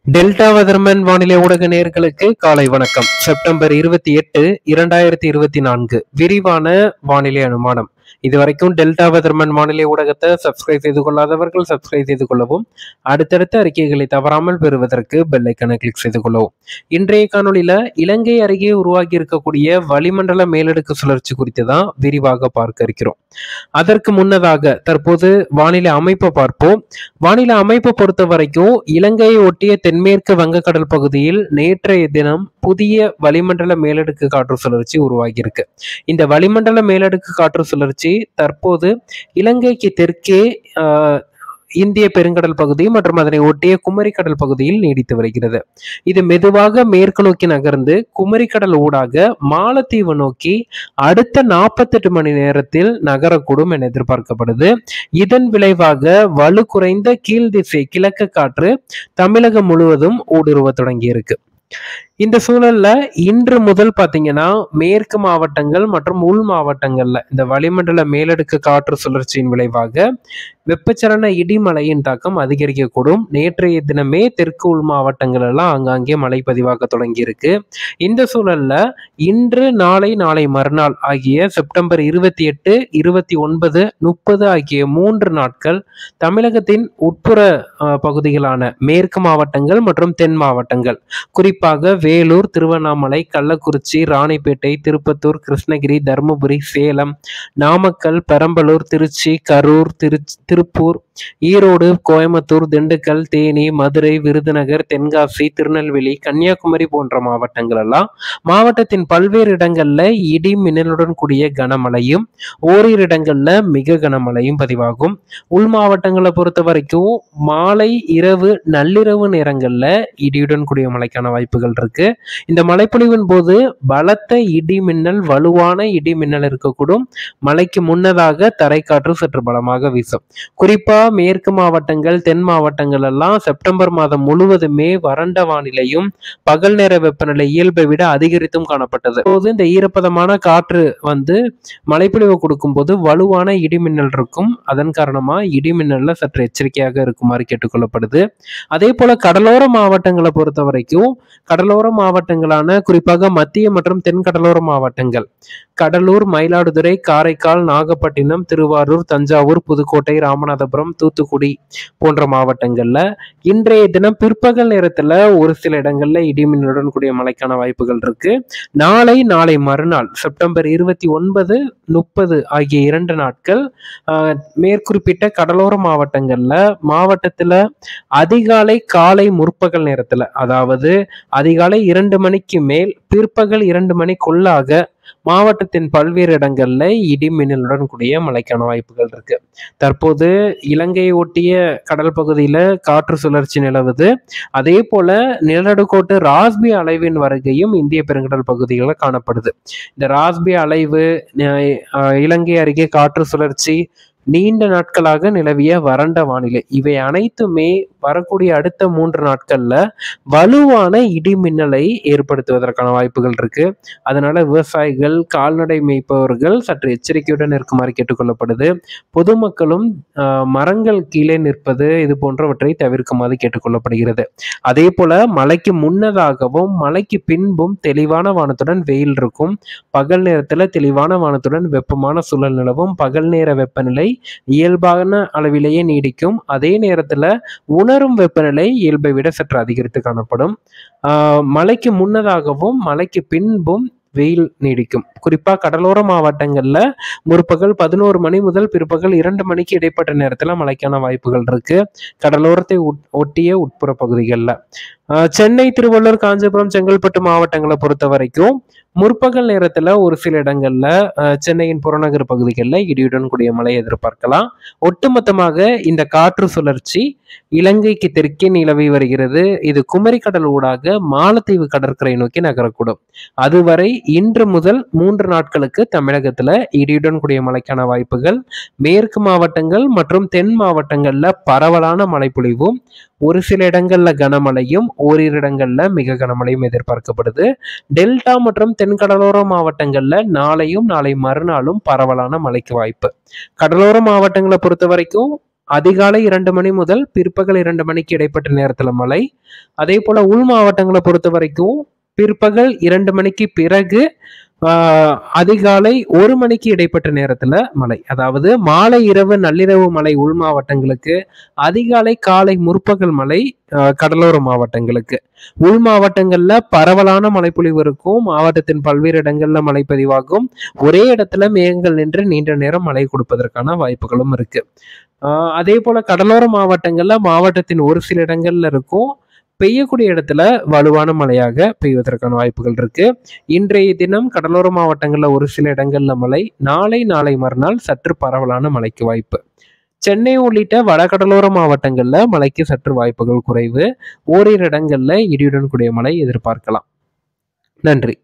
Delta weatherman வானிலை ஊடக நேயர்களுக்கு காலை வணக்கம். செப்டம்பர் 28, 2024 விரிவான வானிலை அனுமானம். இதுவரைக்கும் டெல்டா வெதர்மேன் வானிலை ஊடகத்தை சப்ஸ்கிரைப் செய்து கொள்ளாதவர்கள் சப்ஸ்கிரைப் செய்து கொள்ளவும், அடுத்தடுத்த அறிக்கைகளை தவறாமல் பெறுவதற்கு பெல் ஐக்கனை கிளிக் செய்து கொள்ளவும். இன்றைய காணொலியில இலங்கை அருகே உருவாகி இருக்கக்கூடிய வளிமண்டல மேலடுக்கு சுழற்சி குறித்து தான் விரிவாக பார்க்க இருக்கிறோம். அதற்கு முன்னதாக தற்போது வானிலை அமைப்பை பார்ப்போம். வானிலை அமைப்பை பொறுத்த வரைக்கும் இலங்கையை ஒட்டிய தென்மேற்கு வங்கக்கடல் பகுதியில் நேற்றைய தினம் புதிய வளிமண்டல மேலடுக்கு காற்று சுழற்சி உருவாகியிருக்கு. இந்த வளிமண்டல மேலடுக்கு காற்று சுழற்சி தற்போது இலங்கைக்கு தெற்கே இந்திய பெருங்கடல் பகுதி மற்றும் அதனை ஒட்டிய குமரிக்கடல் பகுதியில் நீடித்து வருகிறது. இது மெதுவாக மேற்கு நோக்கி நகர்ந்து குமரிக்கடல் ஊடாக மாலத்தீவு நோக்கி அடுத்த 48 மணி நேரத்தில் நகரக்கூடும் என எதிர்பார்க்கப்படுது. இதன் விளைவாக வலு குறைந்த கீழ் திசை கிழக்கு காற்று தமிழகம் முழுவதும் ஊடுருவ தொடங்கி இருக்கு. இந்த சூழல்ல இன்று முதல் பாத்தீங்கன்னா மேற்கு மாவட்டங்கள் மற்றும் உள் மாவட்டங்கள்ல இந்த வளிமண்டல மேலடுக்கு காற்று சுழற்சியின் விளைவாக வெப்பச்சலன இடிமலையின் தாக்கம் அதிகரிக்கக்கூடும். நேற்றைய தினமே தெற்கு உள் மாவட்டங்கள் எல்லாம் ஆங்காங்கே மழை பதிவாக தொடங்கி இருக்கு. இந்த சூழல்ல இன்று நாளை மறுநாள் ஆகிய செப்டம்பர் 28, 29, 30 ஆகிய 3 நாட்கள் தமிழகத்தின் உட்புற பகுதிகளான மேற்கு மாவட்டங்கள் மற்றும் தென் மாவட்டங்கள், குறிப்பாக வேலூர், திருவண்ணாமலை, கள்ளக்குறிச்சி, ராணிப்பேட்டை, திருப்பத்தூர், கிருஷ்ணகிரி, தருமபுரி, சேலம், நாமக்கல், பெரம்பலூர், திருச்சி, கரூர், திருப்பூர், ஈரோடு, கோயம்புத்தூர், திண்டுக்கல், தேனி, மதுரை, விருதுநகர், தென்காசி, திருநெல்வேலி, கன்னியாகுமரி போன்ற மாவட்டங்கள் எல்லாம் மாவட்டத்தின் பல்வேறு இடங்கள்ல இடி மின்னலுடன் கூடிய கனமழையும் ஓரிரு இடங்கள்ல மிக கனமழையும் பதிவாகும். உள் மாவட்டங்களை பொறுத்த வரைக்கும் மாலை, இரவு, நள்ளிரவு நேரங்கள்ல இடியுடன் கூடிய மழைக்கான வாய்ப்புகள் இருக்கு. இந்த மழைப்பொழிவின் போது பலத்த இடி மின்னல், வலுவான இடி மின்னல் இருக்கக்கூடும். மழைக்கு முன்னதாக தரைக்காற்று சற்று பலமாக வீசும். குறிப்பா மேற்கு மாவட்டங்கள், தென் மாவட்டங்கள் எல்லாம் செப்டம்பர் மாதம் முழுவதுமே வறண்ட வானிலையும் பகல் நேர வெப்பநிலை இயல்பை விட அதிகரித்தும் காணப்பட்டது. இப்போது இந்த ஈரப்பதமான காற்று மழைப்பொழிவு கொடுக்கும் போது வலுவான இடிமின்னல் இருக்கும். அதன் காரணமா இடிமின்னல்ல சற்று எச்சரிக்கையாக இருக்குமாறு கேட்டுக்கொள்ளப்படுது. அதே போல கடலோர மாவட்டங்களை பொறுத்த வரைக்கும் கடலோர மாவட்டங்களான குறிப்பாக மத்திய மற்றும் தென் கடலோர மாவட்டங்கள் கடலூர், மயிலாடுதுறை, காரைக்கால், நாகப்பட்டினம், திருவாரூர், தஞ்சாவூர், புதுக்கோட்டை, ராமநாதபுரம், தூத்துக்குடி போன்ற மாவட்டங்கள்ல இன்றைய தினம் பிற்பகல் நேரத்துல ஒரு சில இடங்கள்ல இடிமின்னலுடன் கூடிய மழைக்கான வாய்ப்புகள் இருக்கு. நாளை மறுநாள் செப்டம்பர் 29, 30 ஆகிய 2 நாட்கள் மேற்குறிப்பிட்ட கடலோர மாவட்டத்துல அதிகாலை, காலை, முற்பகல் நேரத்துல, அதாவது அதிகாலை 2 மணிக்கு மேல் பிற்பகல் 2 மணிக்குள்ளாக மாவட்டத்தின் பல்வேறு இடங்கள்ல இடி மின்னலுடன் கூடிய மழைக்கான வாய்ப்புகள் இருக்கு. தற்போது இலங்கையை ஒட்டிய கடல் பகுதியில காற்று சுழற்சி நிலவுது. அதே போல நிலநடுக்கோட்டு ராஸ்பி அலைவின் வருகையும் இந்திய பெருங்கடல் பகுதிகளில் காணப்படுது. இந்த ராஸ்பி அலைவு, இலங்கை அருகே காற்று சுழற்சி, நீண்ட நாட்களாக நிலவிய வறண்ட வானிலை, இவை அனைத்துமே வரக்கூடிய அடுத்த 3 நாட்கள்ல வலுவான இடி மின்னலை ஏற்படுத்துவதற்கான வாய்ப்புகள் இருக்கு. அதனால விவசாயிகள், கால்நடை மேய்ப்பவர்கள் சற்று எச்சரிக்கையுடன் இருக்குமாறு கேட்டுக்கொள்ளப்படுது. பொதுமக்களும் மரங்கள் கீழே நிற்பது இது போன்றவற்றை தவிர்க்குமாறு கேட்டுக்கொள்ளப்படுகிறது. அதே போல மழைக்கு முன்னதாகவும் மழைக்கு பின்பும் தெளிவான வானத்துடன் வெயில் இருக்கும். பகல் நேரத்துல தெளிவான வானத்துடன் வெப்பமான சூழல் நிலவும். பகல் நேர வெப்பநிலை இயல்பான அளவிலேயே நீடிக்கும். அதே நேரத்துல உணரும் வெப்பநிலை இயல்பை விட சற்று அதிகரித்து காணப்படும். மழைக்கு முன்னதாகவும் மழைக்கு பின்பும் வெயில் நீடிக்கும். குறிப்பா கடலோர மாவட்டங்கள்ல முற்பகல் 11 மணி முதல் பிற்பகல் 2 மணிக்கு இடைப்பட்ட நேரத்துல மழைக்கான வாய்ப்புகள் இருக்கு. கடலோரத்தை ஒட்டிய உட்புற பகுதிகள்ல சென்னை, திருவள்ளூர், காஞ்சிபுரம், செங்கல்பட்டு மாவட்டங்களை பொறுத்த வரைக்கும் முற்பகல் நேரத்துல ஒரு சில இடங்கள்ல சென்னையின் புறநகர் பகுதிகளில் இடியுடன் கூடிய மழை எதிர்பார்க்கலாம். ஒட்டுமொத்தமாக இந்த காற்று சுழற்சி இலங்கைக்கு தெற்கே நிலவி வருகிறது. இது குமரிக்கடல் ஊடாக மாலத்தீவு கடற்கரை நோக்கி நகரக்கூடும். அதுவரை இன்று முதல் 3 நாட்களுக்கு தமிழகத்துல இடியுடன் கூடிய மழைக்கான வாய்ப்புகள். மேற்கு மாவட்டங்கள் மற்றும் தென் மாவட்டங்கள்ல பரவலான மழை பொழிவும், ஒரு சில இடங்கள்ல கனமழையும், ஓரிரு இடங்கள்ல மிக கனமழையும் எதிர்பார்க்கப்படுது. டெல்டா மற்றும் தென்கடலோர மாவட்டங்கள்ல நாளை மறுநாளும் பரவலான மழைக்கு வாய்ப்பு. கடலோர மாவட்டங்களை பொறுத்த வரைக்கும் அதிகாலை 2 மணி முதல் பிற்பகல் 2 மணிக்கு இடைப்பட்ட நேரத்துல மழை. அதே போல உள் மாவட்டங்களை பொறுத்த வரைக்கும் பிற்பகல் 2 மணிக்கு பிறகு அதிகாலை 1 மணிக்கு இடைப்பட்ட நேரத்துல மழை. அதாவது மாலை இரவு நள்ளிரவு மழை உள் மாவட்டங்களுக்கு, அதிகாலை காலை முற்பகல் மழை கடலோர மாவட்டங்களுக்கு. உள் மாவட்டங்கள்ல பரவலான மழைப்பொழிவு இருக்கும். மாவட்டத்தின் பல்வேறு இடங்கள்ல மழை பதிவாகும். ஒரே இடத்துல மேகங்கள் நின்று நீண்ட நேரம் மழை கொடுப்பதற்கான வாய்ப்புகளும் இருக்கு. அதே போல கடலோர மாவட்டங்கள்ல மாவட்டத்தின் ஒரு சில இடங்கள்ல இருக்கும். பெய்யக்கூடிய இடத்துல வலுவான மழையாக பெய்வதற்கான வாய்ப்புகள் இருக்கு. இன்றைய தினம் கடலோர மாவட்டங்கள்ல ஒரு சில இடங்கள்ல மழை, நாளை மறுநாள் சற்று பரவலான மழைக்கு வாய்ப்பு. சென்னை உள்ளிட்ட வடகடலோர மாவட்டங்கள்ல மழைக்கு சற்று வாய்ப்புகள் குறைவு. ஓரிரு இடங்கள்ல இடியுடன் கூடிய மழை எதிர்பார்க்கலாம். நன்றி.